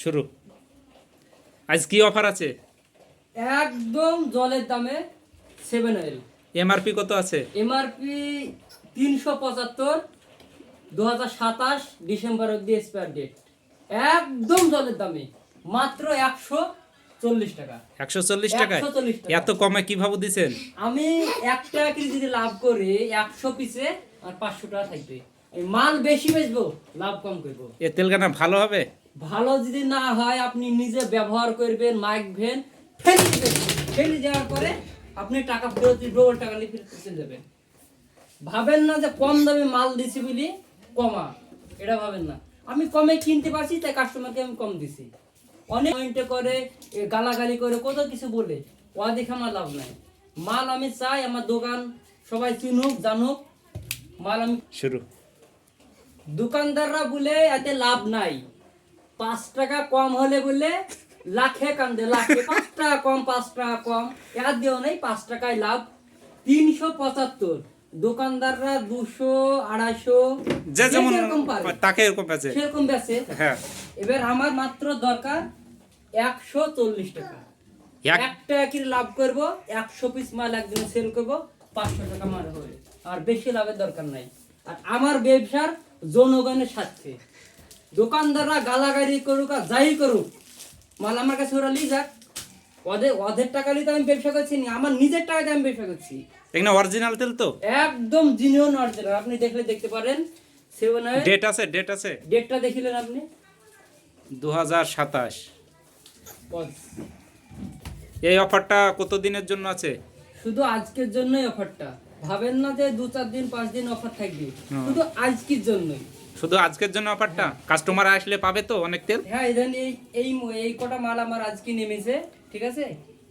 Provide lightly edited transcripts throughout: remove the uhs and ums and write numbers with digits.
শুরু। আজ কি অফার আছে? একদম জলের দামে 7 অয়েল। এমআরপি কত আছে? এমআরপি 375, 2027 ডিসেম্বর অবধি এক্সপায়ার ডেট। একদম জলের দামে মাত্র 140 টাকা। 140 টাকায়? 140 টাকা। এত কমে কিভাবে দিছেন? আমি 1 টাকা কেজি যদি লাভ করি 100 পিসে আর 500 টাকা থাকবে। এই মাল বেশি বেচবো, লাভ কম করবো। এ তেলকানা ভালো হবে? ভালো যদি না হয় আপনি নিজে ব্যবহার করবেন, মাখবেন, ফেলে যাওয়ার পরে আপনি টাকা ফেরত ডবল টাকা নিয়ে ফেরত চলে যাবেন। ভাবেন না যে কম দামে মাল দিছি বলি কমা, এটা ভাবেন না। আমি কমে কিনতে পারছি তাই কাস্টমারকে আমি কম দিছি। অনেক পয়েন্টে করে গালাগালি করে কত কিছু বলে, ও দেখে আমার লাভ নাই। মাল আমি চাই আমার দোকান সবাই চিনুক জানুক। মাল আমি শুরু। দোকানদাররা বলে এতে লাভ নাই, 5 টাকা কম হলে বলে লাখে কান্দে, লাখে 5 টাকা কম, 5 টাকা কম, এর দিও নেই, 5 টাকায় লাভ। 375 দোকানদাররা 200, 250 যে যেমন যেরকম পারে তাকে এরকম আছে, সেরকম বেচে। হ্যাঁ। এবার আমার মাত্র দরকার 140 টাকা। এক- 1 টাকা কি লাভ করব, 100 পিস মাল একদিনে সেল করব, 500 টাকা মার হবে। আর বেশি লাভের দরকার নাই। আর আমার ব্যবসার জনগণের স্বার্থে। দোকানদাররা গালাগালি করুক আর যাই করুক, মাল আমার কাছে ওরা নিয়ে যাক। ওদের টাকা নিতে আমি ব্যবসা করছি না, আমার নিজের টাকাতে আমি ব্যবসা করছি। এখানে অরিজিনাল তেল তো? একদম জিনিয়ন অরিজিনাল। আপনি দেখলে দেখতে পারেন। 7 অয়েল ডেট আছে, ডেট আছে। ডেটটা দেখিলেন আপনি? 2027। পজ। এই অফারটা কত দিনের জন্য আছে? শুধু আজকের জন্যই অফারটা। ভাবেন না যে 2-4 দিন 5 দিন অফার থাকবে, শুধু আজকের জন্যই। শুধু আজকের জন্য অফারটা? কাস্টমার আসলে পাবে তো অনেক তেল? হ্যাঁ, ইদান এই কটা মাল আমার আজকে নেমেছে, ঠিক আছে?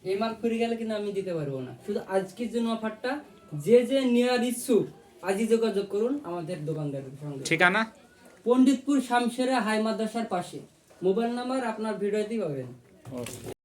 এই মাল ফুরে গেলে কিন্তু আমি দিতে পারবো না। শুধু আজকের জন্য অফারটা। যে যে নেওয়ার ইচ্ছুক আজই যোগাযোগ করুন আমাদের দোকানদারের সঙ্গে। ঠিকানা? পণ্ডিতপুর শামশেরা হাই মাদ্রাসার পাশে। মোবাইল নাম্বার আপনার ভিডিওতেই পাবেন।